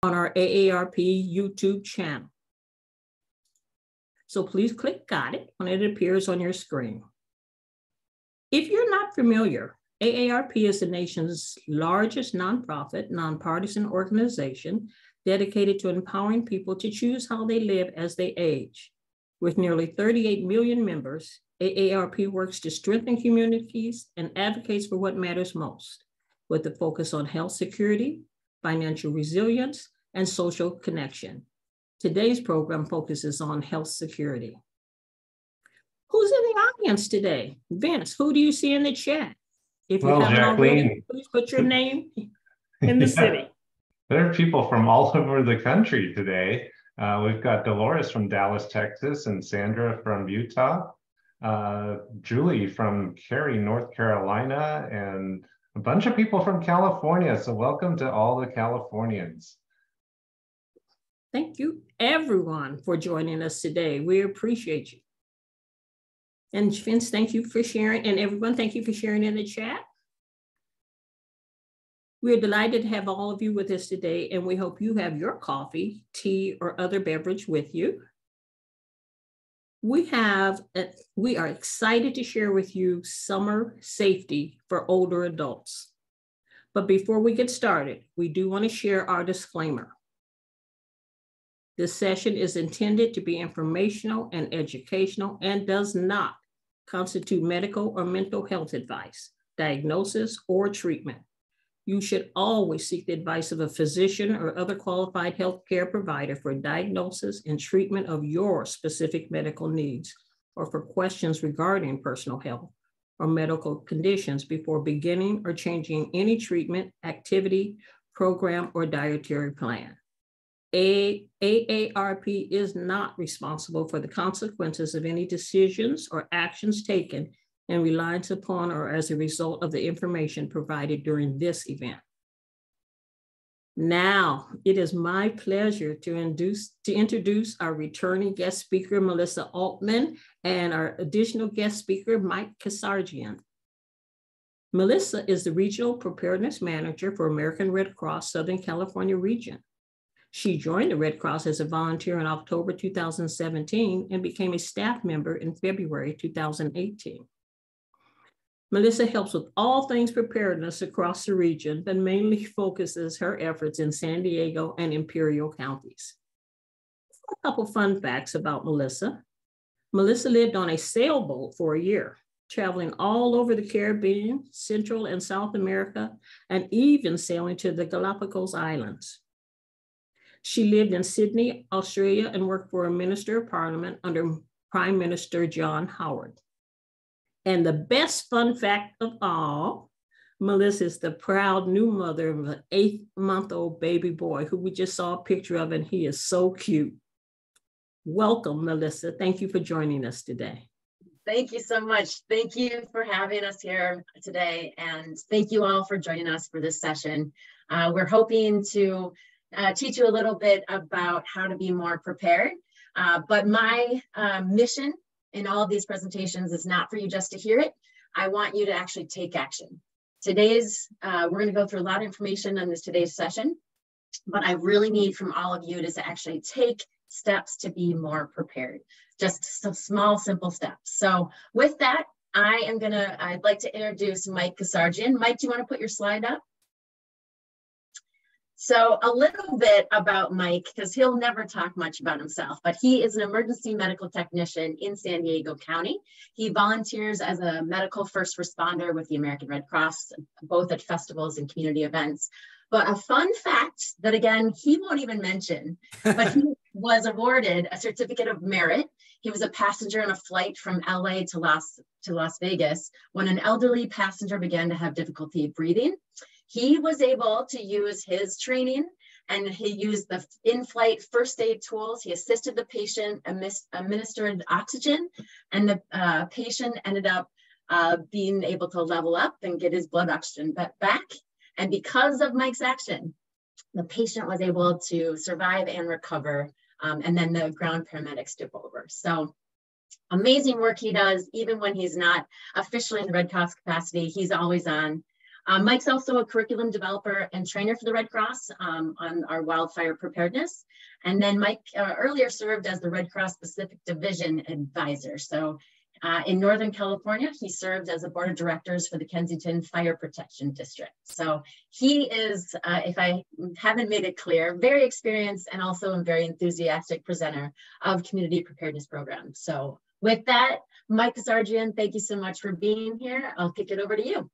on our AARP YouTube channel. So please click Got It when it appears on your screen. If you're not familiar, AARP is the nation's largest nonprofit, nonpartisan organization dedicated to empowering people to choose how they live as they age. With nearly 38 million members, AARP works to strengthen communities and advocates for what matters most, with a focus on health security, financial resilience, and social connection. Today's program focuses on health security. Who's in the audience today? Vince, who do you see in the chat? If you haven't already, please put your name in the city. There are people from all over the country today. We've got Dolores from Dallas, Texas, and Sandra from Utah, Julie from Cary, North Carolina, and a bunch of people from California. So welcome to all the Californians. Thank you, everyone, for joining us today. We appreciate you. And Vince, thank you for sharing. And everyone, thank you for sharing in the chat. We're delighted to have all of you with us today, and we hope you have your coffee, tea, or other beverage with you. We are excited to share with you summer safety for older adults. But before we get started, we do want to share our disclaimer. This session is intended to be informational and educational and does not constitute medical or mental health advice, diagnosis, or treatment. You should always seek the advice of a physician or other qualified healthcare provider for diagnosis and treatment of your specific medical needs or for questions regarding personal health or medical conditions before beginning or changing any treatment, activity, program, or dietary plan. AARP is not responsible for the consequences of any decisions or actions taken in reliance upon or as a result of the information provided during this event. Now, it is my pleasure to introduce our returning guest speaker, Melissa Altman, and our additional guest speaker, Mike Kasarjian. Melissa is the Regional Preparedness Manager for American Red Cross Southern California region. She joined the Red Cross as a volunteer in October 2017 and became a staff member in February 2018. Melissa helps with all things preparedness across the region, but mainly focuses her efforts in San Diego and Imperial counties. A couple fun facts about Melissa. Melissa lived on a sailboat for a year, traveling all over the Caribbean, Central and South America, and even sailing to the Galapagos Islands. She lived in Sydney, Australia, and worked for a Minister of Parliament under Prime Minister John Howard. And the best fun fact of all, Melissa is the proud new mother of an 8-month-old baby boy who we just saw a picture of, and he is so cute. Welcome, Melissa. Thank you for joining us today. Thank you so much. Thank you for having us here today, and thank you all for joining us for this session. We're hoping to teach you a little bit about how to be more prepared, but my mission in all of these presentations is not for you just to hear it. I want you to actually take action. We're going to go through a lot of information on today's session, but I really need from all of you to actually take steps to be more prepared. Just some small, simple steps. So with that, I'd like to introduce Mike Kasarjian. Mike, do you want to put your slide up? So a little bit about Mike, because he'll never talk much about himself, but he is an emergency medical technician in San Diego County. He volunteers as a medical first responder with the American Red Cross, both at festivals and community events. But a fun fact that, again, he won't even mention, but he was awarded a certificate of merit. He was a passenger on a flight from LA to Las Vegas when an elderly passenger began to have difficulty breathing. He was able to use his training, and he used the in-flight first aid tools. He assisted the patient, administered oxygen, and the patient ended up being able to level up and get his blood oxygen back. And because of Mike's action, the patient was able to survive and recover, and then the ground paramedics took over. So amazing work he does, even when he's not officially in the Red Cross capacity. He's always on Mike's also a curriculum developer and trainer for the Red Cross on our wildfire preparedness. And then Mike earlier served as the Red Cross Pacific Division advisor. So in Northern California, he served as a board of directors for the Kensington Fire Protection District. So he is, if I haven't made it clear, very experienced and also a very enthusiastic presenter of community preparedness programs. So with that, Mike Kasarjian, thank you so much for being here. I'll kick it over to you.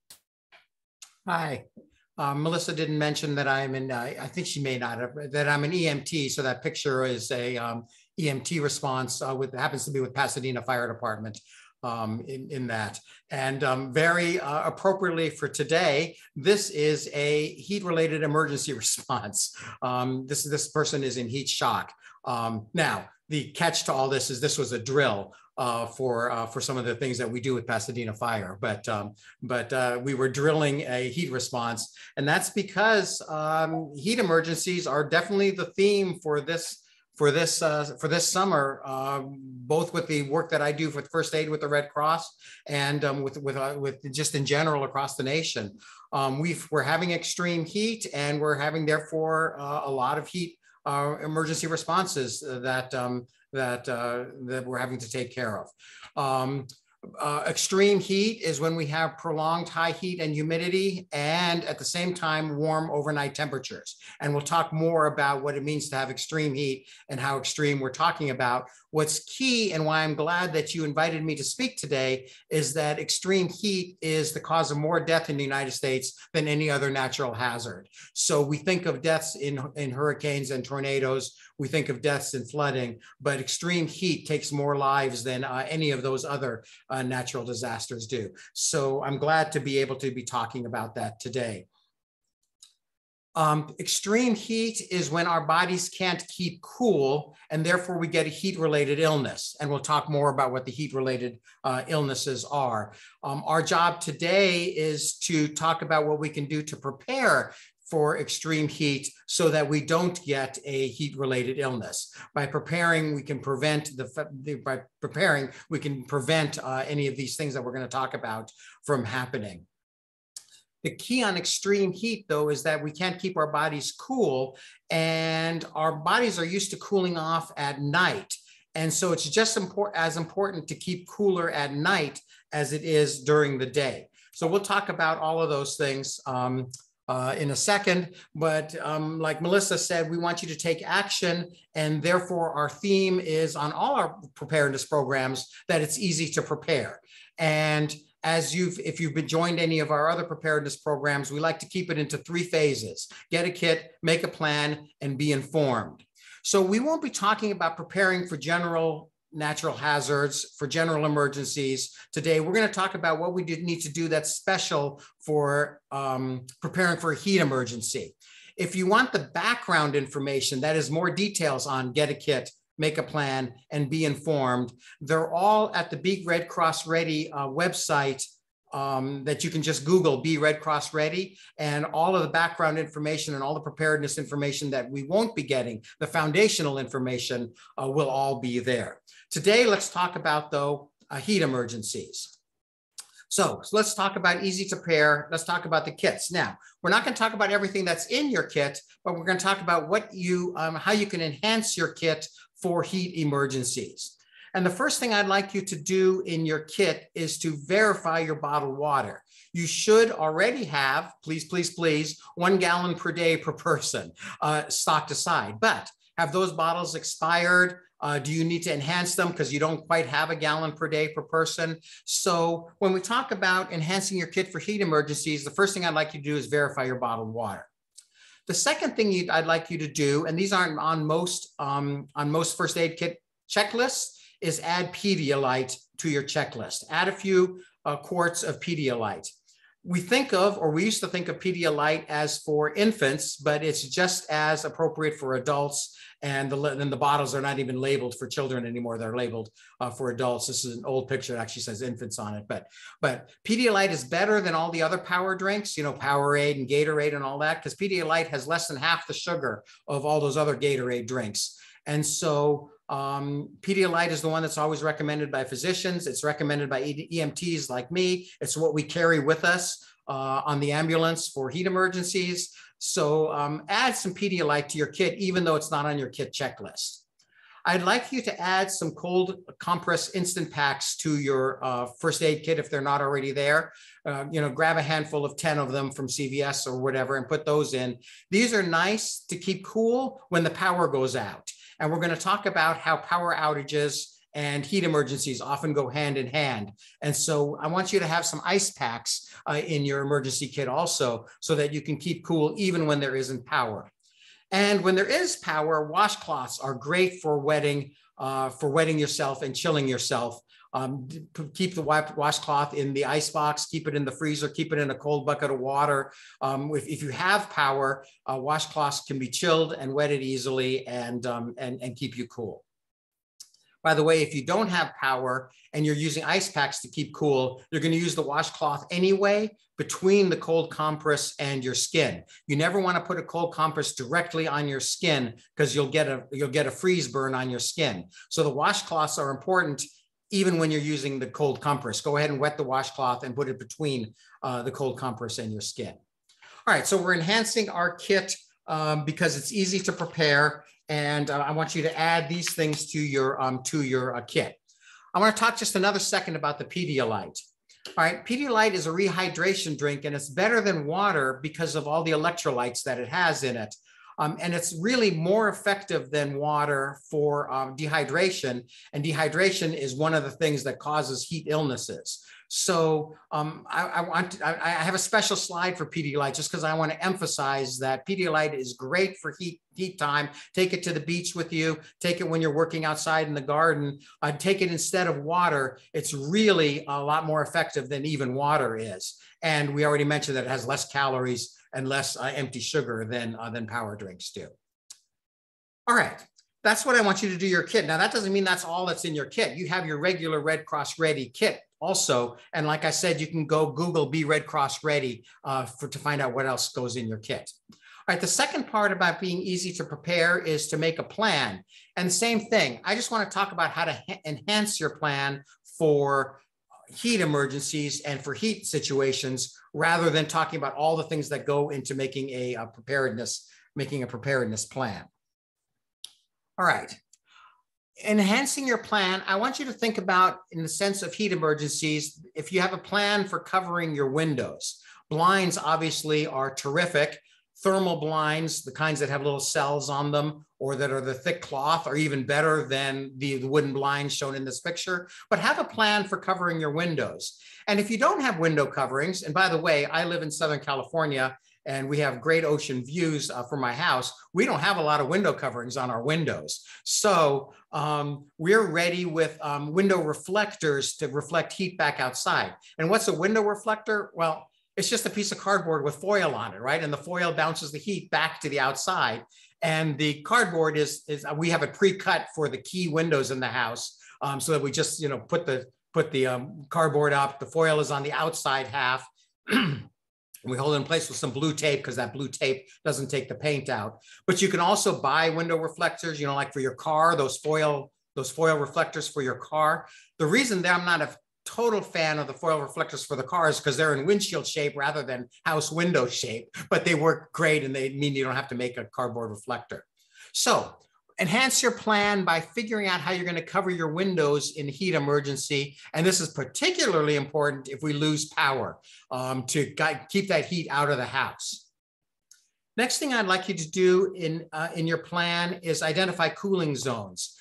Hi. Melissa didn't mention that I'm in, I think she may not have, that I'm an EMT. So that picture is a EMT response happens to be with Pasadena Fire Department in that. And very appropriately for today, this is a heat-related emergency response. This person is in heat shock. Now, the catch to all this is this was a drill for some of the things that we do with Pasadena Fire, but we were drilling a heat response, and that's because heat emergencies are definitely the theme for this summer, both with the work that I do with first aid with the Red Cross and with just in general across the nation. We're having extreme heat, and we're having therefore a lot of heat emergency responses that we're having to take care of. Extreme heat is when we have prolonged high heat and humidity, and at the same time warm overnight temperatures. And we'll talk more about what it means to have extreme heat and how extreme we're talking about. What's key, and why I'm glad that you invited me to speak today, is that extreme heat is the cause of more death in the United States than any other natural hazard. So we think of deaths in hurricanes and tornadoes, we think of deaths in flooding, but extreme heat takes more lives than any of those other natural disasters do. So I'm glad to be able to be talking about that today. Extreme heat is when our bodies can't keep cool, and therefore we get a heat-related illness. And we'll talk more about what the heat-related illnesses are. Our job today is to talk about what we can do to prepare for extreme heat so that we don't get a heat-related illness. By preparing, we can prevent any of these things that we're going to talk about from happening. The key on extreme heat, though, is that we can't keep our bodies cool, and our bodies are used to cooling off at night. And so it's just as important to keep cooler at night as it is during the day. So we'll talk about all of those things in a second, but like Melissa said, we want you to take action, and therefore our theme is on all our preparedness programs that it's easy to prepare. And if you've been joined any of our other preparedness programs, we like to keep it into 3 phases: get a kit, make a plan, and be informed. So we won't be talking about preparing for general natural hazards, for general emergencies. Today, we're going to talk about what we need to do that's special for preparing for a heat emergency. If you want the background information, that is more details on get a kit, make a plan, and be informed, they're all at the Be Red Cross Ready website that you can just Google Be Red Cross Ready, and all of the background information and all the preparedness information that we won't be getting, the foundational information, will all be there. Today, let's talk about, though, heat emergencies. So let's talk about easy to prepare. Let's talk about the kits. Now, we're not going to talk about everything that's in your kit, but we're going to talk about how you can enhance your kit for heat emergencies. And the first thing I'd like you to do in your kit is to verify your bottled water. You should already have, please, 1 gallon per day per person stocked aside. But have those bottles expired? Do you need to enhance them because you don't quite have 1 gallon per day per person? So when we talk about enhancing your kit for heat emergencies, the first thing I'd like you to do is verify your bottled water. The second thing I'd like you to do, and these aren't on most first aid kit checklists, is add Pedialyte to your checklist. Add a few quarts of Pedialyte. We used to think of Pedialyte as for infants, but it's just as appropriate for adults, and the bottles are not even labeled for children anymore. They're labeled for adults. This is an old picture that actually says infants on it, but Pedialyte is better than all the other power drinks, Powerade and Gatorade and all that, because Pedialyte has less than half the sugar of all those other Gatorade drinks. And so Pedialyte is the one that's always recommended by physicians. It's recommended by EMTs like me. It's what we carry with us on the ambulance for heat emergencies. So add some Pedialyte to your kit, even though it's not on your kit checklist. I'd like you to add some cold compress instant packs to your first aid kit if they're not already there. Grab a handful of 10 of them from CVS or whatever and put those in. These are nice to keep cool when the power goes out. And we're going to talk about how power outages and heat emergencies often go hand in hand. And so I want you to have some ice packs in your emergency kit also, so that you can keep cool even when there isn't power. And when there is power, washcloths are great for wetting yourself and chilling yourself. Keep the washcloth in the ice box, keep it in the freezer, keep it in a cold bucket of water. If you have power, washcloths can be chilled and wetted easily and keep you cool. By the way, if you don't have power and you're using ice packs to keep cool, you're going to use the washcloth anyway between the cold compress and your skin. You never want to put a cold compress directly on your skin because you'll get a freeze burn on your skin. So the washcloths are important even when you're using the cold compress. Go ahead and wet the washcloth and put it between the cold compress and your skin. All right, so we're enhancing our kit because it's easy to prepare. And I want you to add these things to your kit. I want to talk just another second about the Pedialyte. All right, Pedialyte is a rehydration drink, and it's better than water because of all the electrolytes that it has in it. And it's really more effective than water for dehydration. And dehydration is one of the things that causes heat illnesses. So I have a special slide for Pedialyte just because I want to emphasize that Pedialyte is great for heat time. Take it to the beach with you. Take it when you're working outside in the garden. Take it instead of water. It's really a lot more effective than even water is. And we already mentioned that it has less calories and less empty sugar than power drinks do. All right. That's what I want you to do your kit. Now, that doesn't mean that's all that's in your kit. You have your regular Red Cross Ready kit also. And like I said, you can go Google Be Red Cross Ready to find out what else goes in your kit. All right, the second part about being easy to prepare is to make a plan. And same thing, I just want to talk about how to enhance your plan for heat emergencies and for heat situations, rather than talking about all the things that go into making a preparedness plan. All right. Enhancing your plan, I want you to think about, in the sense of heat emergencies, if you have a plan for covering your windows. Blinds obviously are terrific. Thermal blinds, the kinds that have little cells on them or that are the thick cloth, are even better than the wooden blinds shown in this picture. But have a plan for covering your windows. And if you don't have window coverings, and by the way, I live in Southern California, and we have great ocean views from my house, we don't have a lot of window coverings on our windows. So we're ready with window reflectors to reflect heat back outside. And what's a window reflector? Well, it's just a piece of cardboard with foil on it, right? And the foil bounces the heat back to the outside. And the cardboard is we have it pre-cut for the key windows in the house, so that we just put the cardboard up. The foil is on the outside half. We hold it in place with some blue tape because that blue tape doesn't take the paint out. But you can also buy window reflectors, like for your car, those foil reflectors for your car. The reason that I'm not a total fan of the foil reflectors for the car is because they're in windshield shape rather than house window shape, but they work great and they mean you don't have to make a cardboard reflector. So enhance your plan by figuring out how you're going to cover your windows in heat emergency. And this is particularly important if we lose power, to keep that heat out of the house. Next thing I'd like you to do in your plan is identify cooling zones.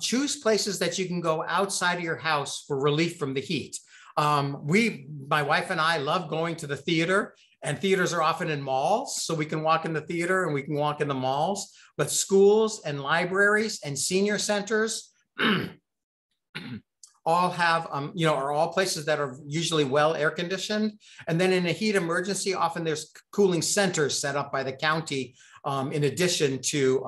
Choose places that you can go outside of your house for relief from the heat. My wife and I love going to the theater, and theaters are often in malls, so we can walk in the theater and we can walk in the malls. But schools and libraries and senior centers all have, are all places that are usually well air conditioned. And then in a heat emergency, often there's cooling centers set up by the county, in addition to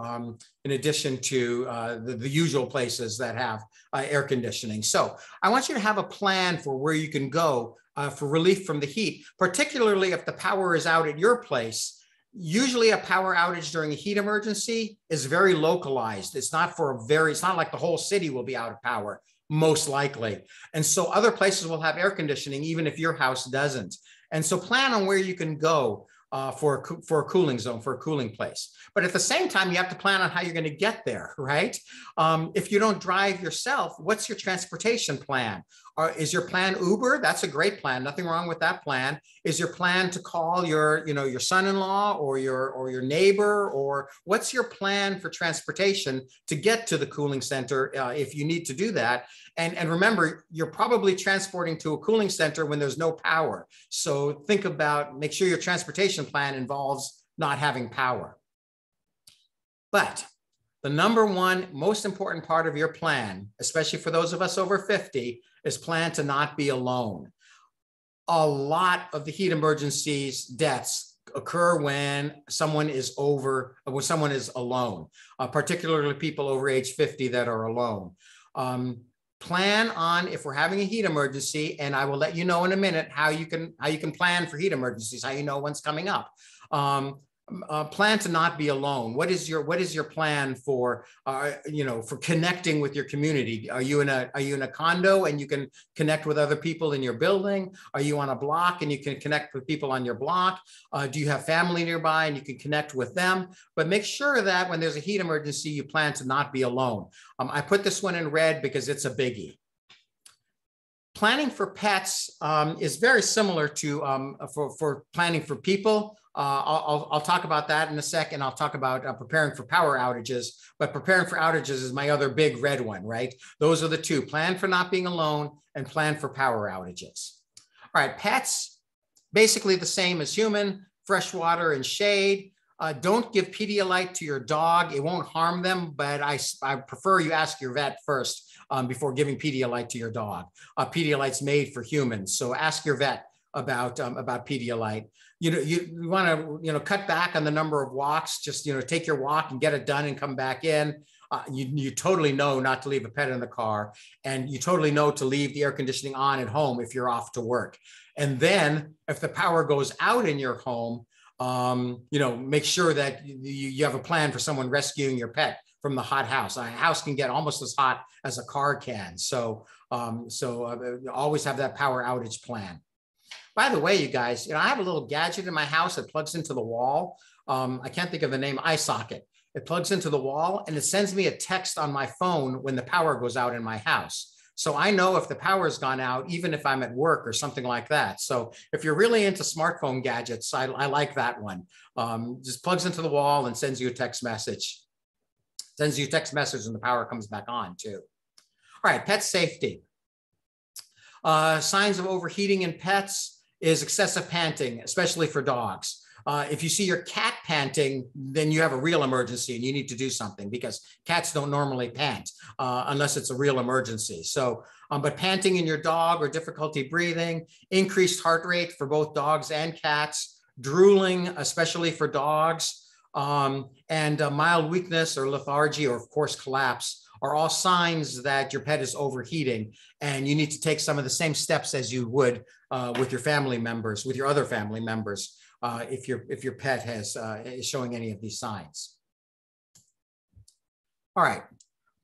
the usual places that have air conditioning. So I want you to have a plan for where you can go for relief from the heat, particularly if the power is out at your place. Usually a power outage during a heat emergency is very localized. It's not like the whole city will be out of power, most likely. And so other places will have air conditioning, even if your house doesn't. And so plan on where you can go for a cooling zone, for a cooling place. But at the same time, you have to plan on how you're going to get there, right? If you don't drive yourself, what's your transportation plan? Is your plan Uber? That's a great plan. Nothing wrong with that plan. Is your plan to call your son-in-law or your neighbor? Or what's your plan for transportation to get to the cooling center if you need to do that? And remember, you're probably transporting to a cooling center when there's no power. So make sure your transportation plan involves not having power. But the number one most important part of your plan, especially for those of us over 50, is plan to not be alone. A lot of the heat emergencies, deaths, occur when someone is alone, particularly people over age 50 that are alone. Plan on, if we're having a heat emergency, and I will let you know in a minute how you can plan for heat emergencies, how you know when's coming up. Plan to not be alone. What is your plan for for connecting with your community? Are you in a condo and you can connect with other people in your building? Are you on a block and you can connect with people on your block? Do you have family nearby and you can connect with them? But make sure that when there's a heat emergency, you plan to not be alone. I put this one in red because it's a biggie. Planning for pets is very similar to for planning for people. I'll talk about that in a second. I'll talk about preparing for power outages, but preparing for outages is my other big red one, right? Those are the two: plan for not being alone and plan for power outages. All right, pets, basically the same as human: fresh water and shade. Don't give Pedialyte to your dog. It won't harm them, but I prefer you ask your vet first before giving Pedialyte to your dog. Pedialyte's made for humans, so ask your vet about Pedialyte. You want to cut back on the number of walks. Just take your walk and get it done and come back in. You totally know not to leave a pet in the car, and you totally know to leave the air conditioning on at home if you're off to work. And then if the power goes out in your home, make sure that you have a plan for someone rescuing your pet from the hot house. A house can get almost as hot as a car can. So always have that power outage plan. By the way, you guys, I have a little gadget in my house that plugs into the wall. I can't think of the name, eye socket. It plugs into the wall and it sends me a text on my phone when the power goes out in my house. So I know if the power's gone out, even if I'm at work or something like that. So if you're really into smartphone gadgets, I like that one. Just plugs into the wall and sends you a text message. Sends you a text message when the power comes back on too. All right, pet safety. Signs of overheating in pets is excessive panting, especially for dogs. If you see your cat panting, then you have a real emergency and you need to do something, because cats don't normally pant unless it's a real emergency. So, but panting in your dog or difficulty breathing, increased heart rate for both dogs and cats, drooling, especially for dogs, and mild weakness or lethargy, or of course collapse, are all signs that your pet is overheating, and you need to take some of the same steps as you would with your family members, with your other family members, if your pet is showing any of these signs. All right,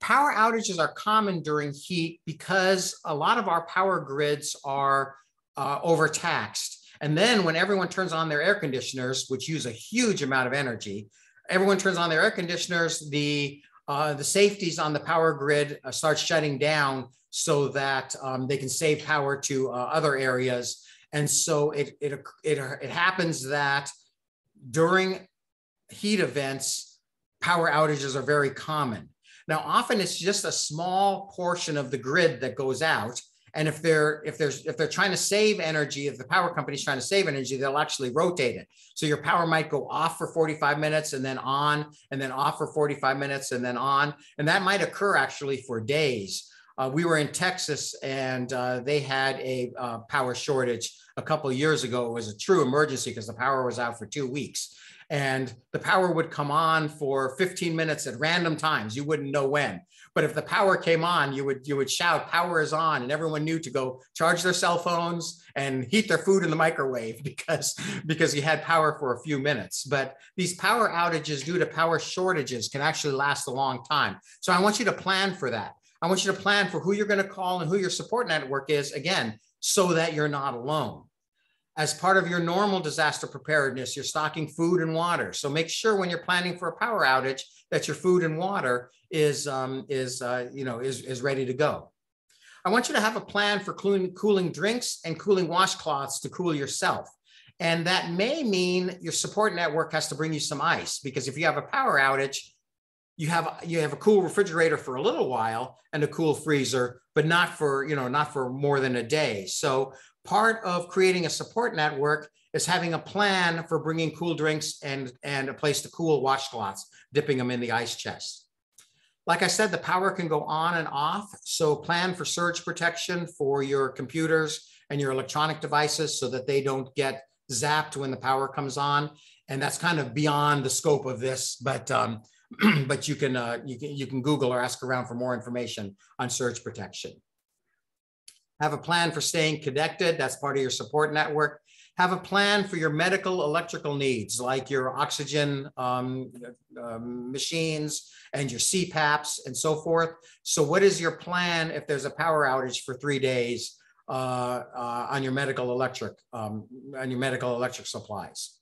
power outages are common during heat because a lot of our power grids are overtaxed. And then when everyone turns on their air conditioners, which use a huge amount of energy, everyone turns on their air conditioners, the safeties on the power grid start shutting down so that they can save power to other areas. And so it happens that during heat events, power outages are very common. Now, often it's just a small portion of the grid that goes out. And if they're trying to save energy, if the power company's trying to save energy, they'll actually rotate it. So your power might go off for 45 minutes and then on, and then off for 45 minutes and then on. And that might occur actually for days. We were in Texas and they had a power shortage a couple of years ago. It was a true emergency because the power was out for 2 weeks. And the power would come on for 15 minutes at random times. You wouldn't know when. But if the power came on, you would shout, "Power is on," and everyone knew to go charge their cell phones and heat their food in the microwave because you had power for a few minutes. But these power outages due to power shortages can actually last a long time. So I want you to plan for that. I want you to plan for who you're going to call and who your support network is, again, so that you're not alone. As part of your normal disaster preparedness, you're stocking food and water. So make sure when you're planning for a power outage that your food and water is ready to go. I want you to have a plan for cooling drinks and cooling washcloths to cool yourself. And that may mean your support network has to bring you some ice, because if you have a power outage, you have a cool refrigerator for a little while and a cool freezer, but not for more than a day. So part of creating a support network is having a plan for bringing cool drinks and a place to cool washcloths, dipping them in the ice chest. Like I said, the power can go on and off. So plan for surge protection for your computers and your electronic devices so that they don't get zapped when the power comes on. And that's kind of beyond the scope of this, but you can Google or ask around for more information on surge protection. Have a plan for staying connected. That's part of your support network. Have a plan for your medical electrical needs, like your oxygen machines and your CPAPs and so forth. So what is your plan if there's a power outage for 3 days on your medical electric supplies?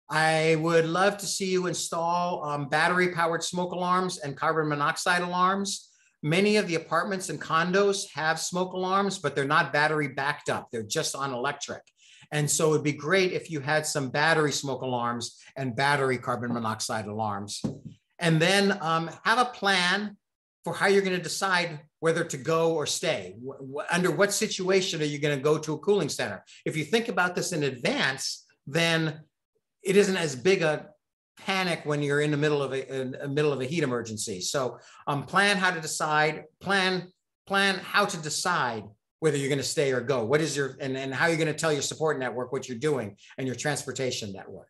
I would love to see you install battery-powered smoke alarms and carbon monoxide alarms. Many of the apartments and condos have smoke alarms, but they're not battery backed up. They're just on electric. And so it'd be great if you had some battery smoke alarms and battery carbon monoxide alarms. And then have a plan for how you're going to decide whether to go or stay. Under what situation are you going to go to a cooling center? If you think about this in advance, then it isn't as big a panic when you're in the middle of a heat emergency. So plan how to decide whether you're going to stay or go. What is your, and how you're going to tell your support network what you're doing and your transportation network.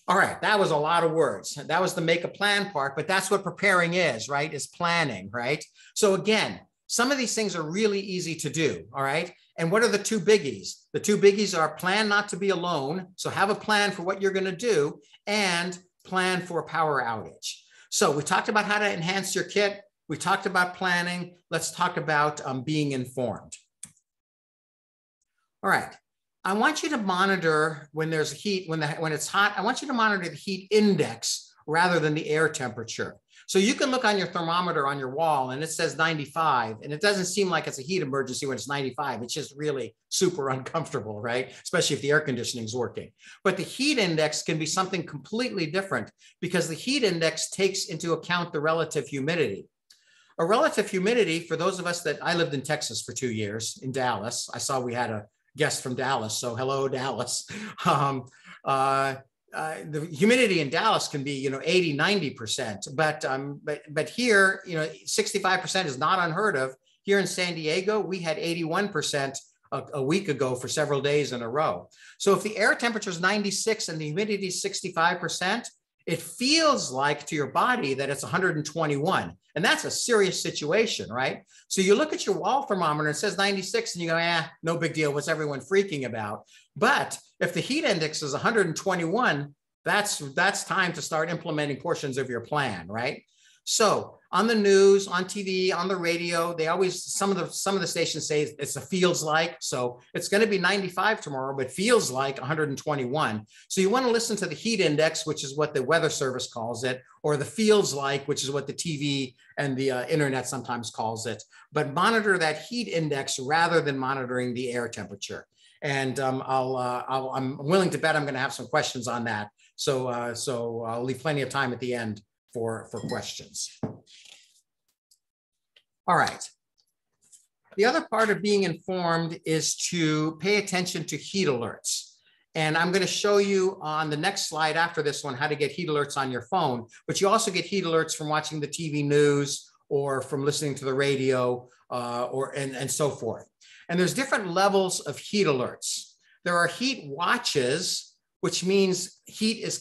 All right, that was a lot of words. That was the make a plan part, but that's what preparing is, right? Is planning, right? So again, some of these things are really easy to do, all right? And what are the two biggies? The two biggies are plan not to be alone. So have a plan for what you're going to do and plan for a power outage. So we talked about how to enhance your kit. We talked about planning. Let's talk about being informed. All right. I want you to monitor when there's heat, when it's hot, I want you to monitor the heat index rather than the air temperature. So you can look on your thermometer on your wall and it says 95, and it doesn't seem like it's a heat emergency when it's 95. It's just really super uncomfortable, right? Especially if the air conditioning is working. But the heat index can be something completely different because the heat index takes into account the relative humidity. A relative humidity, for those of us I lived in Texas for 2 years, in Dallas. I saw we had a guest from Dallas, so hello, Dallas. The humidity in Dallas can be, 80, 90%, but here, 65% is not unheard of. Here in San Diego, we had 81% a week ago for several days in a row. So if the air temperature is 96 and the humidity is 65%, it feels like to your body that it's 121. And that's a serious situation, right? So you look at your wall thermometer, it says 96 and you go, no big deal. What's everyone freaking about? But if the heat index is 121, that's time to start implementing portions of your plan, right? So on the news, on TV, on the radio, they always, some of the stations say it feels like, so it's going to be 95 tomorrow, but feels like 121. So you want to listen to the heat index, which is what the weather service calls it, or the feels like, which is what the TV and the internet sometimes calls it, but monitor that heat index rather than monitoring the air temperature. And I'm willing to bet I'm going to have some questions on that. So I'll leave plenty of time at the end for questions. All right. The other part of being informed is to pay attention to heat alerts. And I'm going to show you on the next slide after this one how to get heat alerts on your phone, but you also get heat alerts from watching the TV news or from listening to the radio and so forth. And there's different levels of heat alerts. There are heat watches, which means heat is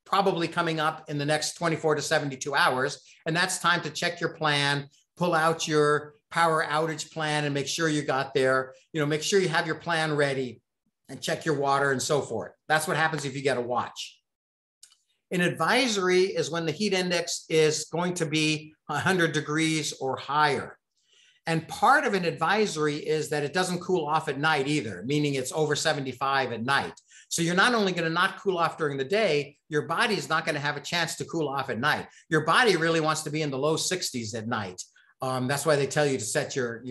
probably coming up in the next 24 to 72 hours. And that's time to check your plan, pull out your power outage plan and make sure you got there, make sure you have your plan ready and check your water and so forth. That's what happens if you get a watch. An advisory is when the heat index is going to be 100 degrees or higher. And part of an advisory is that it doesn't cool off at night either, meaning it's over 75 at night. So you're not only going to not cool off during the day, your body is not going to have a chance to cool off at night. Your body really wants to be in the low 60s at night. That's why they tell you to set your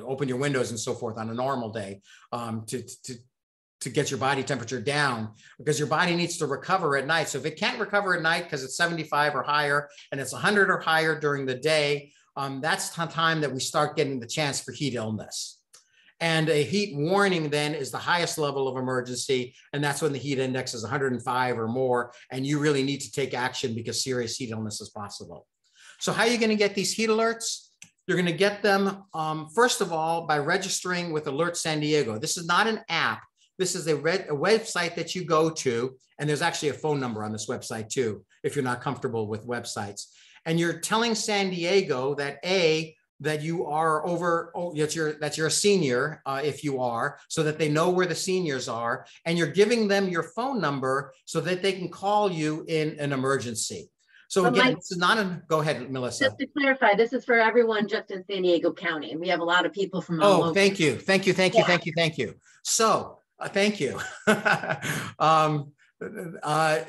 open your windows and so forth on a normal day to get your body temperature down, because your body needs to recover at night. So if it can't recover at night because it's 75 or higher and it's 100 or higher during the day, that's the time that we start getting the chance for heat illness. And a heat warning then is the highest level of emergency. And that's when the heat index is 105 or more. And you really need to take action because serious heat illness is possible. So how are you going to get these heat alerts? You're going to get them, first of all, by registering with Alert San Diego. This is not an app. This is a website that you go to. And there's actually a phone number on this website too, if you're not comfortable with websites. And you're telling San Diego that that you are that you're a senior, if you are, so that they know where the seniors are, and you're giving them your phone number so that they can call you in an emergency. So but again, Mike, this is not a, go ahead, Melissa. Just to clarify, this is for everyone just in San Diego County. We have a lot of people from all over. Thank you. So thank you.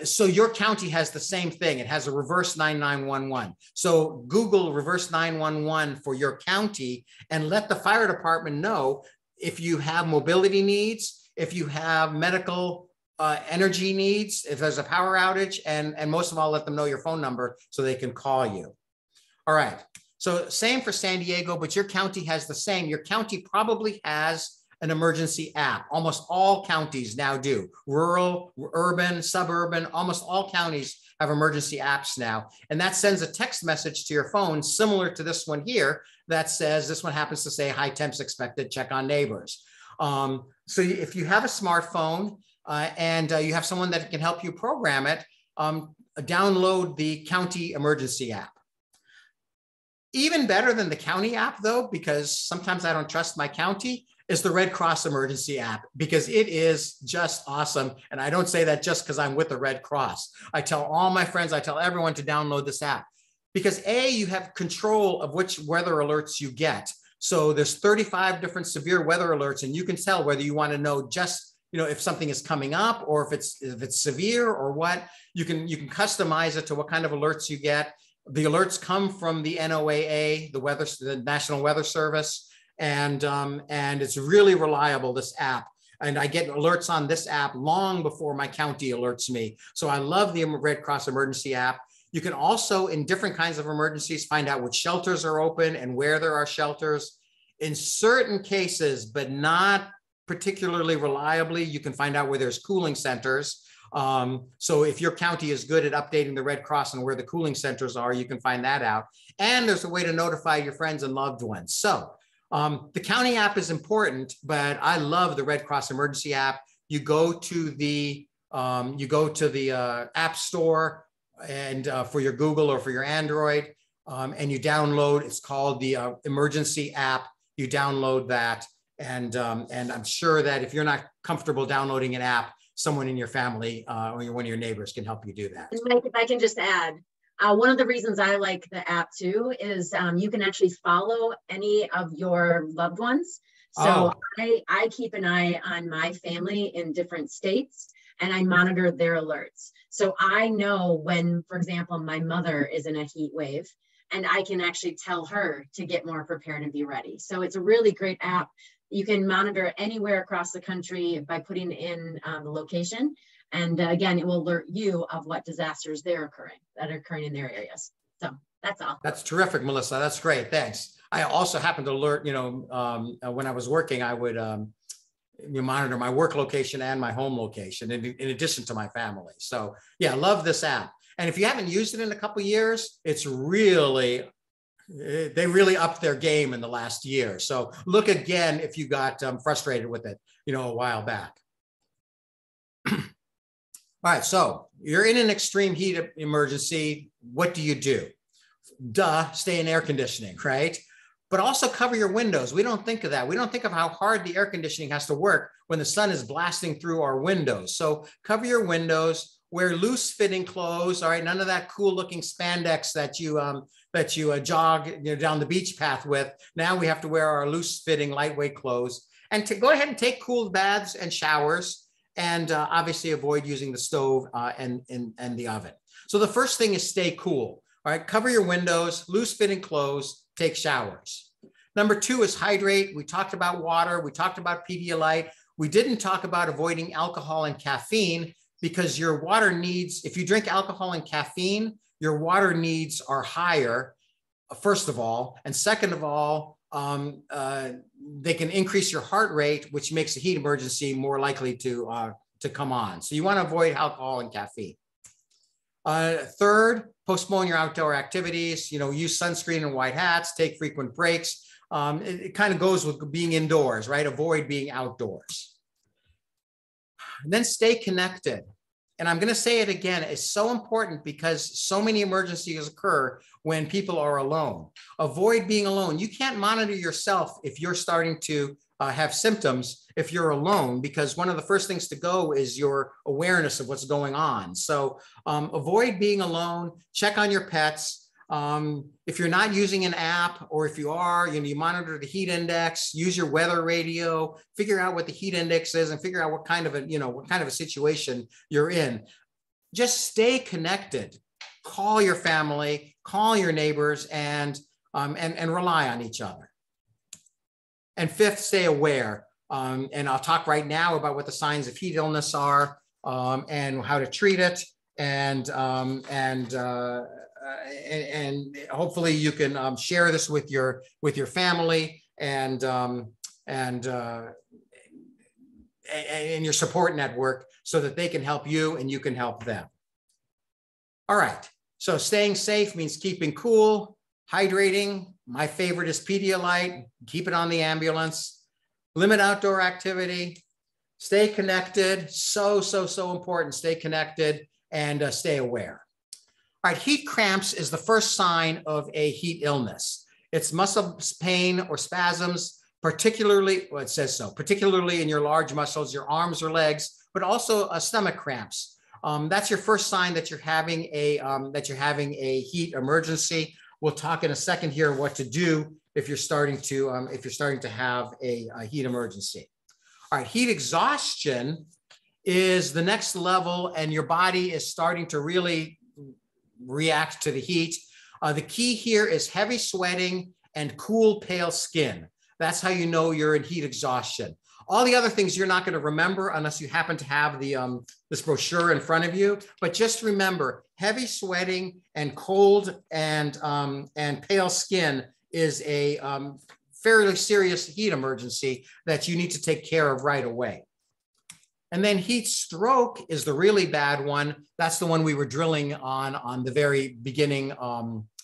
So your county has the same thing. It has a reverse 9911. So Google reverse 911 for your county and let the fire department know if you have mobility needs, if you have medical energy needs, if there's a power outage, and most of all, let them know your phone number so they can call you. All right. So same for San Diego, but your county has the same. Your county probably has an emergency app. Almost all counties now do. Rural, urban, suburban, almost all counties have emergency apps now. And that sends a text message to your phone similar to this one here that says, this one happens to say high temps expected, check on neighbors. So if you have a smartphone and you have someone that can help you program it, download the county emergency app. Even better than the county app though, because sometimes I don't trust my county, is the Red Cross emergency app, because it is just awesome. And I don't say that just because I'm with the Red Cross. I tell all my friends, I tell everyone to download this app because you have control of which weather alerts you get. So there's 35 different severe weather alerts, and you can tell whether you want to know just, if something is coming up or if it's severe or what. You can customize it to what kind of alerts you get. The alerts come from the NOAA, the National Weather Service. And it's really reliable, this app. And I get alerts on this app long before my county alerts me. So I love the Red Cross emergency app. You can also, in different kinds of emergencies, find out which shelters are open and where there are shelters. In certain cases, but not particularly reliably, you can find out where there's cooling centers. So if your county is good at updating the Red Cross and where the cooling centers are, you can find that out. And there's a way to notify your friends and loved ones. So the county app is important, but I love the Red Cross emergency app. You go to the App Store and for your Google or for your Android, and you download. It's called the emergency app. You download that, and I'm sure that if you're not comfortable downloading an app, someone in your family or one of your neighbors can help you do that. And Mike, if I can just add. One of the reasons I like the app too is you can actually follow any of your loved ones. So I keep an eye on my family in different states and I monitor their alerts. So I know when, for example, my mother is in a heat wave and I can actually tell her to get more prepared and be ready. So it's a really great app. You can monitor anywhere across the country by putting in the location. And again, it will alert you of what disasters that are occurring in their areas. So that's all. That's terrific, Melissa. That's great. Thanks. I also happen to alert, when I was working, I would monitor my work location and my home location in addition to my family. So yeah, I love this app. And if you haven't used it in a couple of years, it's really, they really upped their game in the last year. So look again if you got frustrated with it, a while back. All right, so you're in an extreme heat emergency. What do you do? Stay in air conditioning, right? But also cover your windows. We don't think of that. We don't think of how hard the air conditioning has to work when the sun is blasting through our windows. So cover your windows, wear loose fitting clothes. All right, none of that cool looking spandex that you jog down the beach path with. Now we have to wear our loose fitting lightweight clothes, and to go ahead and take cool baths and showers, and obviously avoid using the stove and the oven. So the first thing is stay cool. All right, cover your windows, loose fitting clothes, take showers. Number 2 is hydrate. We talked about water. We talked about Pedialyte. We didn't talk about avoiding alcohol and caffeine, because your water needs, if you drink alcohol and caffeine, your water needs are higher, first of all. And second of all, they can increase your heart rate, which makes a heat emergency more likely to come on. So you want to avoid alcohol and caffeine. Third, postpone your outdoor activities. Use sunscreen and white hats, take frequent breaks. It kind of goes with being indoors, right? Avoid being outdoors. And then stay connected. And I'm going to say it again, it's so important because so many emergencies occur when people are alone. Avoid being alone. You can't monitor yourself if you're starting to have symptoms if you're alone, because one of the first things to go is your awareness of what's going on. So avoid being alone, check on your pets. If you're not using an app, or if you are, you monitor the heat index, use your weather radio, figure out what the heat index is, and figure out what kind of a situation you're in. Just stay connected. Call your family, call your neighbors, and rely on each other. And fifth, stay aware. And I'll talk right now about what the signs of heat illness are, and how to treat it, and hopefully you can share this with your family and your support network, so that they can help you and you can help them. All right, so staying safe means keeping cool, hydrating. My favorite is Pedialyte. Keep it on the ambulance. Limit outdoor activity. Stay connected. So important. Stay connected and stay aware. All right, heat cramps is the first sign of a heat illness. It's muscle pain or spasms, particularly, well, it says so, particularly in your large muscles, your arms or legs, but also stomach cramps. That's your first sign that you're having a heat emergency. We'll talk in a second here what to do if you're starting to have a heat emergency. All right, heat exhaustion is the next level, and your body is starting to really react to the heat. The key here is heavy sweating and cool, pale skin. That's how you know you're in heat exhaustion. All the other things you're not going to remember unless you happen to have this brochure in front of you. But just remember, heavy sweating and cold and pale skin is a fairly serious heat emergency that you need to take care of right away. And then heat stroke is the really bad one. That's the one we were drilling on the very beginning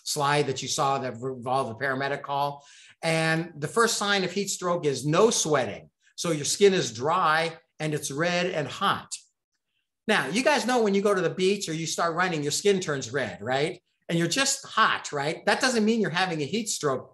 slide that you saw that involved the paramedic call. And the first sign of heat stroke is no sweating. So your skin is dry and it's red and hot. Now, you guys know when you go to the beach or you start running, your skin turns red, right? And you're just hot, right? That doesn't mean you're having a heat stroke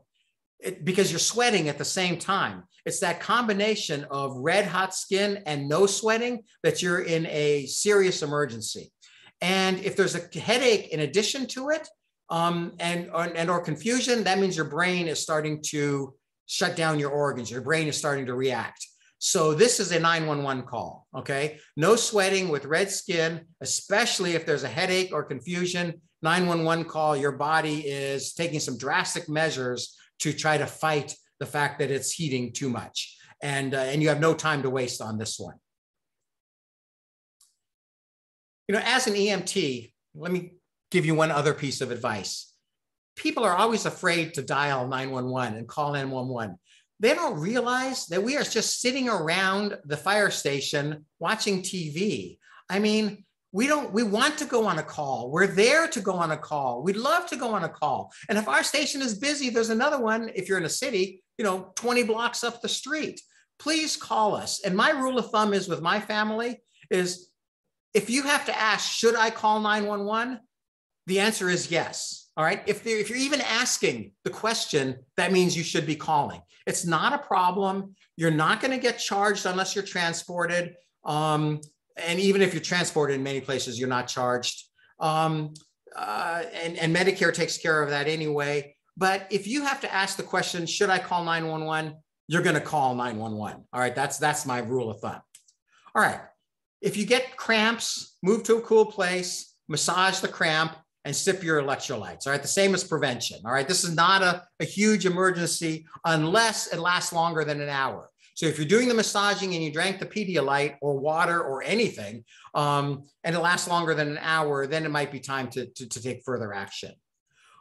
because you're sweating at the same time. It's that combination of red hot skin and no sweating that you're in a serious emergency. And if there's a headache in addition to it, or confusion, that means your brain is starting to shut down your organs. Your brain is starting to react. So this is a 911 call, okay? No sweating with red skin, especially if there's a headache or confusion. 911 call, your body is taking some drastic measures to try to fight the fact that it's heating too much. And you have no time to waste on this one. As an EMT, let me give you one other piece of advice. People are always afraid to dial 911 and call 911. They don't realize that we are just sitting around the fire station watching TV. I mean, we want to go on a call. We're there to go on a call. We'd love to go on a call. And if our station is busy, there's another one, if you're in a city, 20 blocks up the street. Please call us. And my rule of thumb is with my family is if you have to ask, should I call 911? The answer is yes. All right. If you're even asking the question, that means you should be calling. It's not a problem. You're not going to get charged unless you're transported. and even if you're transported in many places, you're not charged. And Medicare takes care of that anyway. But if you have to ask the question, should I call 911? You're going to call 911. All right, that's my rule of thumb. All right, if you get cramps, move to a cool place, massage the cramp, and sip your electrolytes. All right, the same as prevention. All right, this is not a huge emergency unless it lasts longer than an hour. So if you're doing the massaging and you drank the Pedialyte or water or anything, and it lasts longer than an hour, then it might be time to take further action.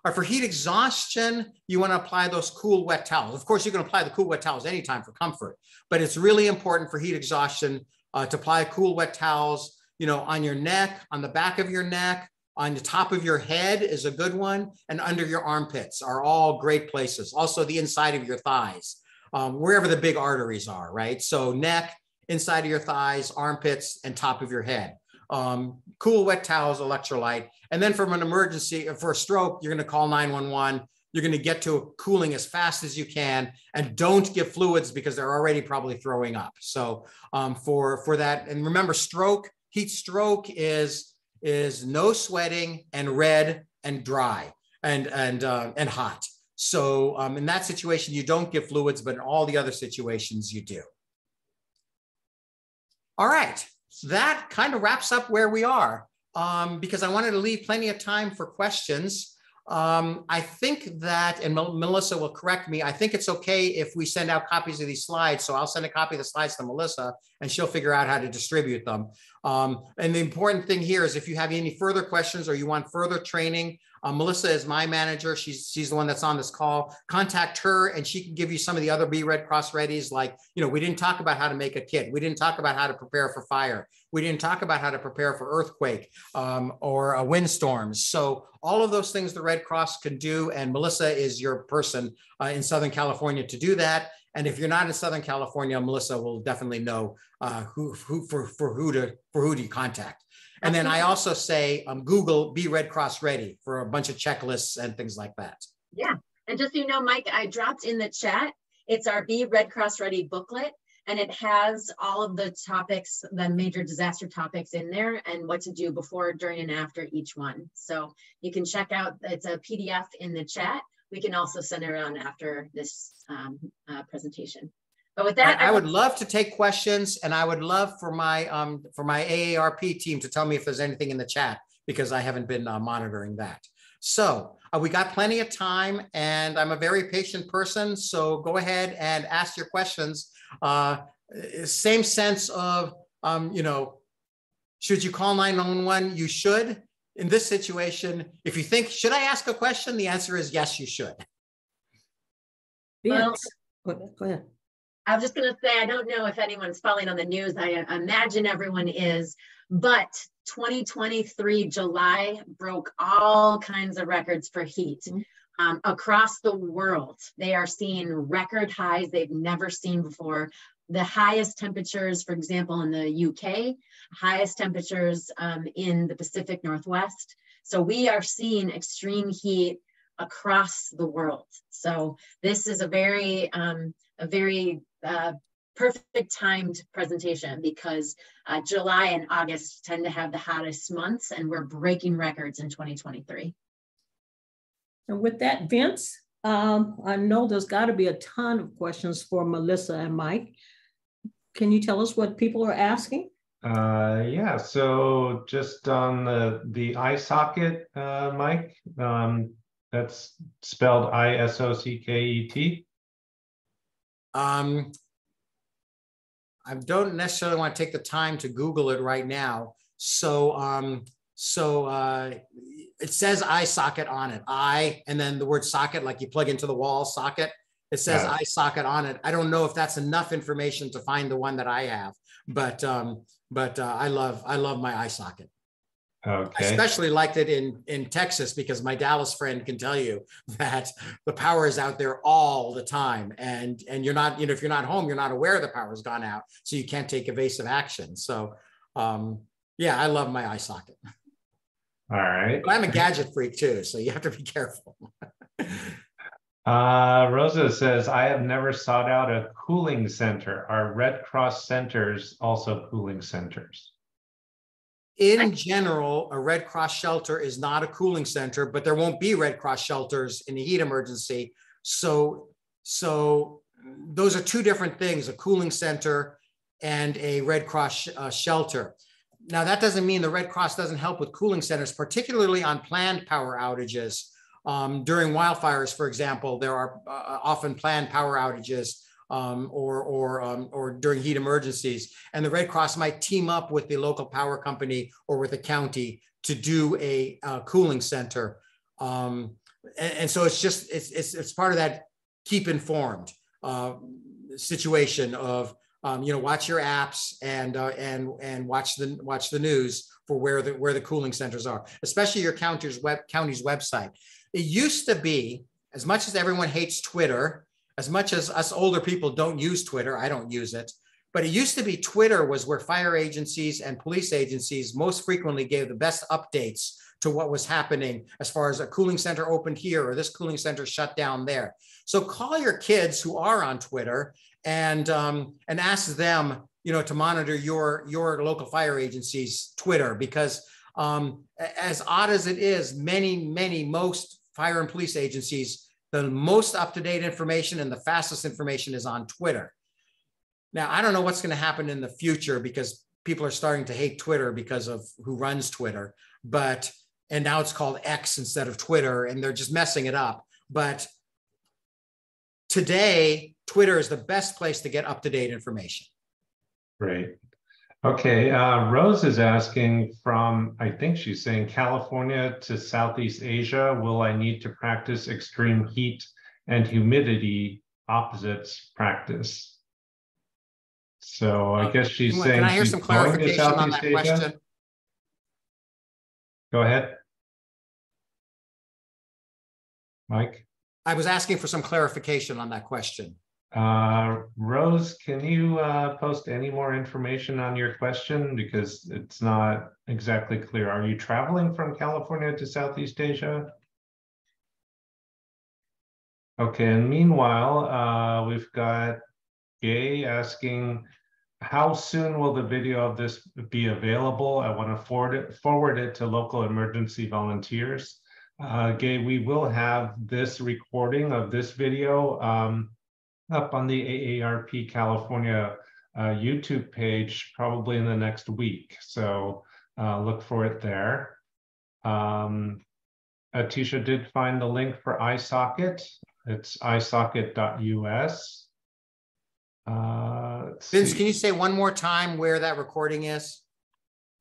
All right, for heat exhaustion, you want to apply those cool, wet towels. Of course, you can apply the cool, wet towels anytime for comfort, but it's really important for heat exhaustion to apply cool, wet towels, on your neck, on the back of your neck, on the top of your head is a good one, and under your armpits are all great places. Also, the inside of your thighs, wherever the big arteries are, right? So neck, inside of your thighs, armpits, and top of your head. Cool, wet towels, electrolyte. And then from an emergency, for a stroke, you're going to call 911. You're going to get to cooling as fast as you can, and don't give fluids because they're already probably throwing up. So for that, and remember, heat stroke is no sweating and red and dry and hot. So in that situation, you don't give fluids, but in all the other situations you do. All right, that kind of wraps up where we are because I wanted to leave plenty of time for questions. I think that, and Melissa will correct me, I think it's okay if we send out copies of these slides. So I'll send a copy of the slides to Melissa and she'll figure out how to distribute them. And the important thing here is if you have any further questions or you want further training, Melissa is my manager. She's the one that's on this call. Contact her and she can give you some of the other Be Red Cross Readies. Like, we didn't talk about how to make a kit. We didn't talk about how to prepare for fire. We didn't talk about how to prepare for earthquake or a windstorm. So all of those things the Red Cross can do, and Melissa is your person in Southern California to do that. And if you're not in Southern California, Melissa will definitely know who to contact. And then I also say Google Be Red Cross Ready for a bunch of checklists and things like that. Yeah, and just so you know, Mike, I dropped in the chat. It's our Be Red Cross Ready booklet. And it has all of the topics, the major disaster topics in there and what to do before, during, and after each one. So you can check out, it's a PDF in the chat. We can also send it around after this presentation. But with that, I would love to take questions, and I would love for my AARP team to tell me if there's anything in the chat, because I haven't been monitoring that. So we got plenty of time, and I'm a very patient person. So go ahead and ask your questions. Same sense of, should you call 911? You should. In this situation, if you think, should I ask a question? The answer is yes, you should. Well, go ahead. I was just going to say, I don't know if anyone's following on the news. I imagine everyone is, but 2023 July broke all kinds of records for heat across the world. They are seeing record highs they've never seen before. The highest temperatures, for example, in the UK, highest temperatures in the Pacific Northwest. So we are seeing extreme heat across the world. So this is a very perfect timed presentation because July and August tend to have the hottest months, and we're breaking records in 2023. And with that, Vince, I know there's got to be a ton of questions for Melissa and Mike. Can you tell us what people are asking? Yeah, so just on the eye socket, Mike, that's spelled ISOCKET. I don't necessarily want to take the time to Google it right now. So it says eye socket on it, and then the word socket, like you plug into the wall socket. It says eye socket on it. I don't know if that's enough information to find the one that I have, but I love my eye socket. Okay. I especially liked it in Texas because my Dallas friend can tell you that the power is out there all the time, and you're not, if you're not home, you're not aware the power's gone out, so you can't take evasive action. So yeah, I love my eye socket. All right. But I'm a gadget freak too, so you have to be careful. Rosa says, I have never sought out a cooling center. Are Red Cross centers also cooling centers? in general, a Red Cross shelter is not a cooling center, but there won't be Red Cross shelters in the heat emergency. So those are two different things, a cooling center and a Red Cross shelter. Now, that doesn't mean the Red Cross doesn't help with cooling centers, particularly on planned power outages. During wildfires, for example, there are often planned power outages or during heat emergencies. And the Red Cross might team up with the local power company or with the county to do a cooling center. And so it's part of that keep informed situation of, watch your apps and watch the news for where the cooling centers are, especially your county's website. It used to be, as much as everyone hates Twitter, as much as us older people don't use Twitter, I don't use it, but it used to be Twitter was where fire agencies and police agencies most frequently gave the best updates to what was happening as far as a cooling center opened here or this cooling center shut down there. So call your kids who are on Twitter and ask them, to monitor your local fire agency's Twitter, because as odd as it is, most fire and police agencies, the most up-to-date information and the fastest information is on Twitter. Now, I don't know what's going to happen in the future because people are starting to hate Twitter because of who runs Twitter, and now it's called X instead of Twitter, and they're just messing it up. But today, Twitter is the best place to get up-to-date information. Great. Okay, Rose is asking from, I think she's saying California to Southeast Asia, will I need to practice extreme heat and humidity opposites practice? So I guess she's saying, can I hear some clarification on that question? Go ahead. Mike? I was asking for some clarification on that question. Rose, can you post any more information on your question? Because it's not exactly clear. Are you traveling from California to Southeast Asia? Okay, and meanwhile, we've got Gay asking, how soon will the video of this be available? I want to forward it to local emergency volunteers. Gay, we will have this recording of this video up on the AARP California YouTube page probably in the next week. So look for it there. Atisha did find the link for iSocket. It's iSocket.us. Vince, can you say one more time where that recording is?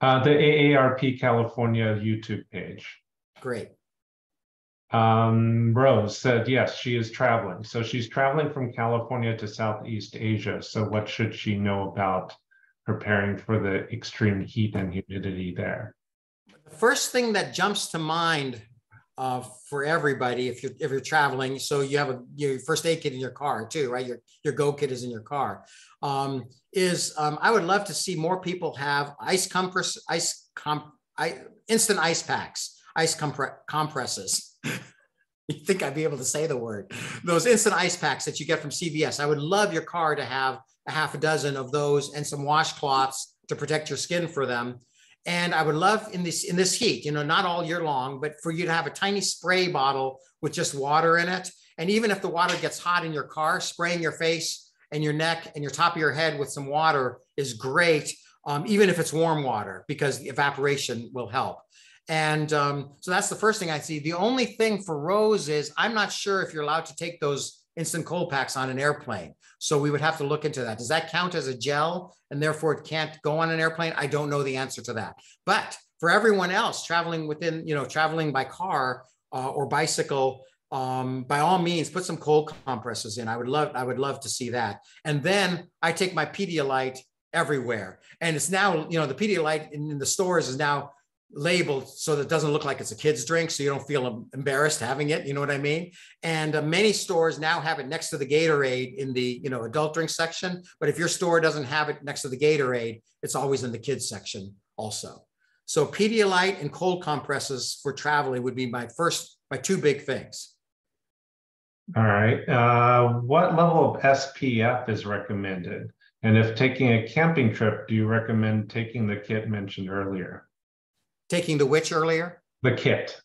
The AARP California YouTube page. Great. Rose said, yes, she is traveling. So she's traveling from California to Southeast Asia. So what should she know about preparing for the extreme heat and humidity there? The first thing that jumps to mind for everybody, if you're traveling, so you have your first aid kit in your car too, right? Your go kit is in your car. I would love to see more people have instant ice packs, compresses. You think I'd be able to say the word? Those instant ice packs that you get from CVS. I would love your car to have a half a dozen of those and some washcloths to protect your skin for them. And I would love in this heat, not all year long, but for you to have a tiny spray bottle with just water in it. And even if the water gets hot in your car, spraying your face and your neck and your top of your head with some water is great, even if it's warm water, because the evaporation will help. And so that's the first thing I see. The only thing for Rose is I'm not sure if you're allowed to take those instant cold packs on an airplane. So we would have to look into that. Does that count as a gel and therefore it can't go on an airplane? I don't know the answer to that. But for everyone else traveling traveling by car or bicycle, by all means, put some cold compresses in. I would love to see that. And then I take my Pedialyte everywhere. And it's now, the Pedialyte in the stores is now labeled so that it doesn't look like it's a kid's drink, so you don't feel embarrassed having it, you know what I mean? And many stores now have it next to the Gatorade in the adult drink section, but if your store doesn't have it next to the Gatorade, it's always in the kids section also. So Pedialyte and cold compresses for traveling would be my two big things. All right. What level of SPF is recommended? And if taking a camping trip, do you recommend taking the kit mentioned earlier? taking the which earlier? The kit.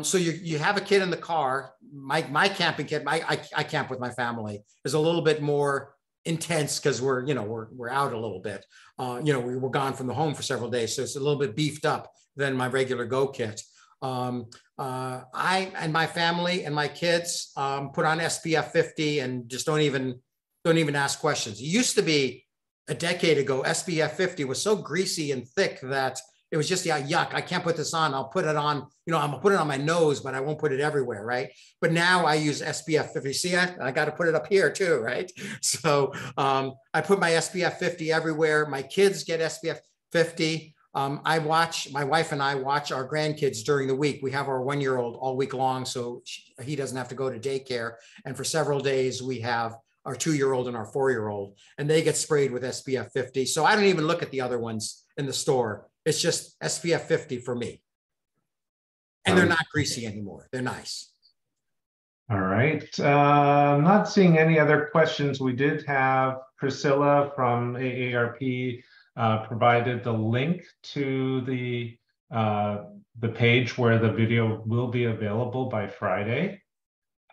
So you have a kid in the car. My camping kit, I camp with my family, is a little bit more intense because we're out a little bit. We were gone from the home for several days, so it's a little bit beefed up than my regular go kit. I and my family and my kids put on SPF 50 and just don't even ask questions. It used to be a decade ago, SPF 50 was so greasy and thick that it was just, yeah, yuck, I can't put this on. I'll put it on, I'm gonna put it on my nose, but I won't put it everywhere, right? But now I use SPF 50. See, I got to put it up here too, right? So I put my SPF 50 everywhere. My kids get SPF 50. My wife and I watch our grandkids during the week. We have our 1-year-old all week long, so he doesn't have to go to daycare. And for several days, we have our 2-year-old and our 4-year-old, and they get sprayed with SPF 50. So I don't even look at the other ones in the store. It's just SPF 50 for me. And they're not greasy anymore. They're nice. All right. I'm not seeing any other questions. We did have Priscilla from AARP provided the link to the page where the video will be available by Friday.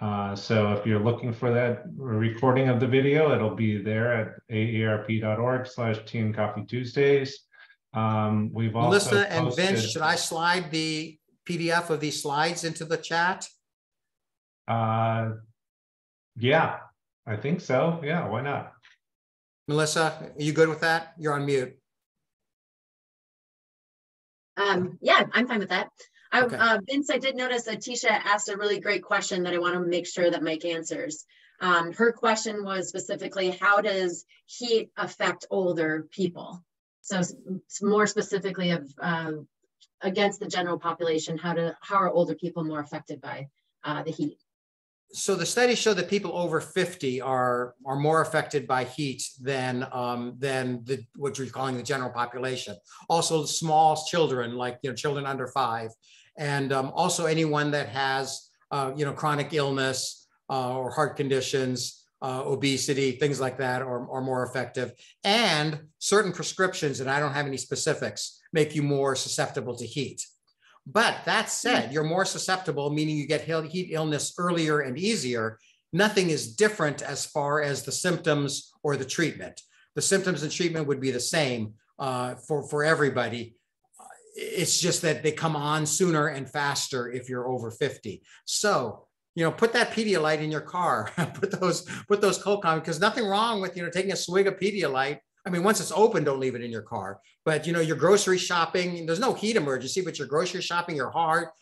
So if you're looking for that recording of the video, it'll be there at aarp.org/Tea and Coffee Tuesdays. We've also Melissa and posted, Vince, should I slide the PDF of these slides into the chat? Yeah, I think so. Yeah, why not? Melissa, are you good with that? You're on mute. Yeah, I'm fine with that. Okay. Vince, I did notice that Tisha asked a really great question that I want to make sure that Mike answers. Her question was specifically, how does heat affect older people? So more specifically of against the general population, how are older people more affected by the heat? So the studies show that people over 50 are more affected by heat than what you're calling the general population. Also, small children, like children under 5, and also anyone that has chronic illness or heart conditions, obesity, things like that are more effective. And certain prescriptions, and I don't have any specifics, make you more susceptible to heat. But that said, you're more susceptible, meaning you get heat illness earlier and easier. Nothing is different as far as the symptoms or the treatment. The symptoms and treatment would be the same for everybody. It's just that they come on sooner and faster if you're over 50. So, put that Pedialyte in your car, put those cold comments, because nothing wrong with, taking a swig of Pedialyte. I mean, once it's open, don't leave it in your car. But, you're grocery shopping, there's no heat emergency, but you're grocery shopping, you're hot,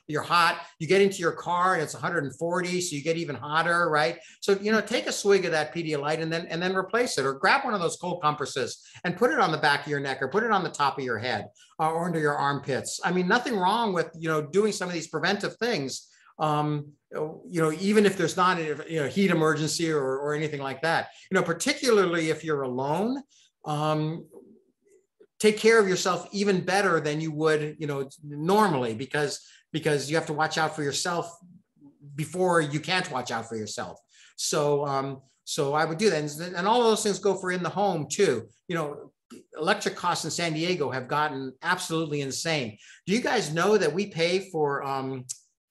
you get into your car and it's 140, so you get even hotter, right? So, take a swig of that Pedialyte and then replace it, or grab one of those cold compresses and put it on the back of your neck, or put it on the top of your head, or under your armpits. I mean, nothing wrong with, doing some of these preventive things. Even if there's not a heat emergency or anything like that, particularly if you're alone, take care of yourself even better than you would, normally, because you have to watch out for yourself before you can't watch out for yourself. So, so I would do that. And all of those things go for in the home too. Electric costs in San Diego have gotten absolutely insane. Do you guys know that we pay for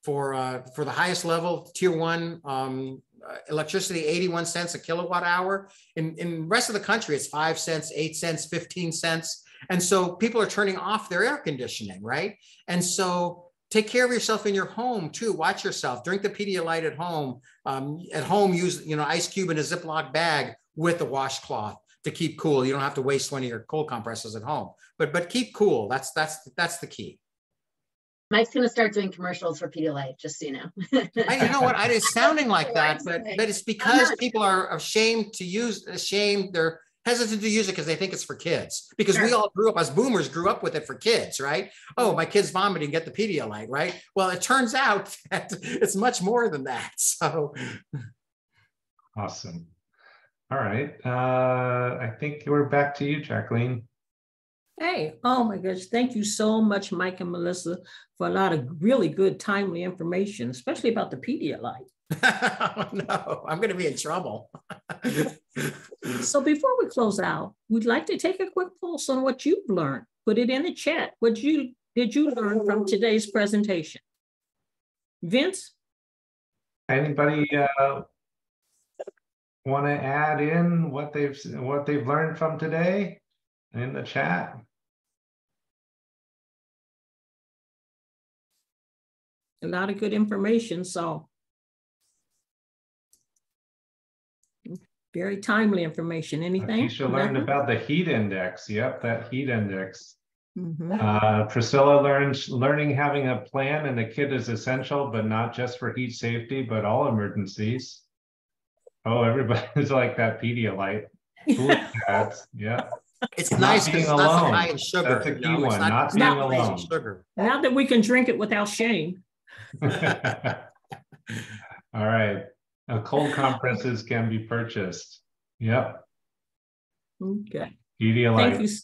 the highest level tier 1 electricity, 81 cents a kilowatt hour? In the rest of the country, it's 5 cents, 8 cents, 15 cents. And so people are turning off their air conditioning, right? And so take care of yourself in your home too. Watch yourself. Drink the Pedialyte at home. At home, use ice cube in a Ziploc bag with a washcloth to keep cool. You don't have to waste one of your cold compresses at home. But keep cool. That's the key. Mike's going to start doing commercials for Pedialyte, just so you know. You know what? It's sounding like that, but it's because people are they're hesitant to use it because they think it's for kids. Because we all grew up, as boomers, grew up with it for kids, right? Oh, my kid's vomiting, get the Pedialyte, right? Well, it turns out that it's much more than that. So awesome. All right. I think we're back to you, Jacqueline. Hey, oh my gosh, thank you so much, Mike and Melissa, for a lot of really good, timely information, especially about the Pedialyte. Oh, no, I'm going to be in trouble. So before we close out, we'd like to take a quick pulse on what you've learned. Put it in the chat. What you did you learn from today's presentation? Vince? Anybody want to add in what they've learned from today in the chat? A lot of good information, so very timely information. Anything? Keisha learned about the heat index. Yep, that heat index. Mm-hmm. Priscilla learning having a plan and a kit is essential, but not just for heat safety, but all emergencies. Oh, everybody's like that Pedialyte. Yeah. It's Not nice because being it's not so alone. high in sugar. That's a you key know? one, It's not it's being crazy alone. Sugar. Now that we can drink it without shame. All right. Cold compresses can be purchased. Yep. Okay. Pedialyte.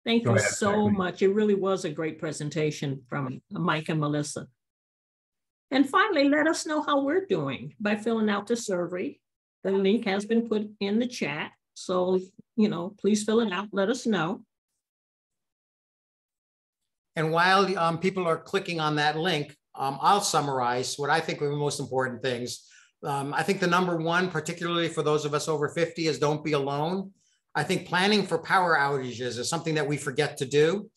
Thank Go you ahead, so Stephanie. much. It really was a great presentation from Mike and Melissa. And finally, let us know how we're doing by filling out the survey. The link has been put in the chat. So, you know, please fill it out. Let us know. And while people are clicking on that link, I'll summarize what I think are the most important things. I think the number one, particularly for those of us over 50, is don't be alone. I think planning for power outages is something that we forget to do.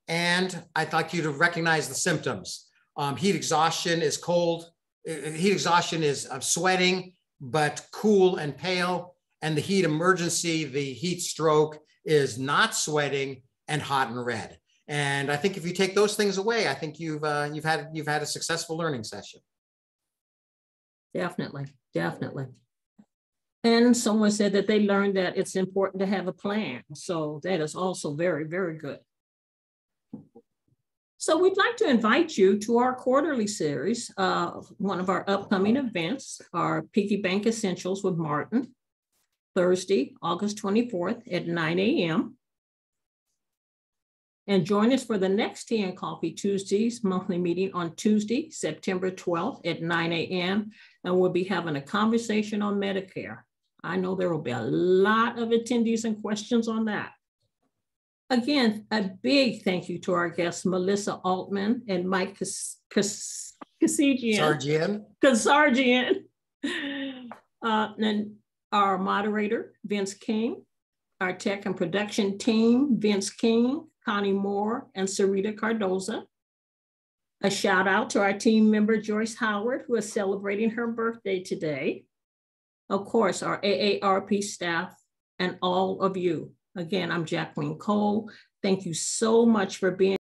And I'd like you to recognize the symptoms. Heat exhaustion is cold. Heat exhaustion is sweating, but cool and pale. And the heat emergency, the heat stroke, is not sweating and hot and red. And I think if you take those things away, I think you've had a successful learning session. Definitely, definitely. And someone said that they learned that it's important to have a plan. So that is also very, very good. So we'd like to invite you to our quarterly series. One of our upcoming events are Piggy Bank Essentials with Martin, Thursday, August 24th at 9 a.m. And join us for the next Tea and Coffee Tuesdays monthly meeting on Tuesday, September 12th at 9 a.m. And we'll be having a conversation on Medicare. I know there will be a lot of attendees and questions on that. Again, a big thank you to our guests, Melissa Altman and Mike Kasarjian. And our moderator, Vince King, our tech and production team, Vince King, Connie Moore, and Sarita Cardoza. A shout out to our team member, Joyce Howard, who is celebrating her birthday today. Of course, our AARP staff and all of you. Again, I'm Jacqueline Cole. Thank you so much for being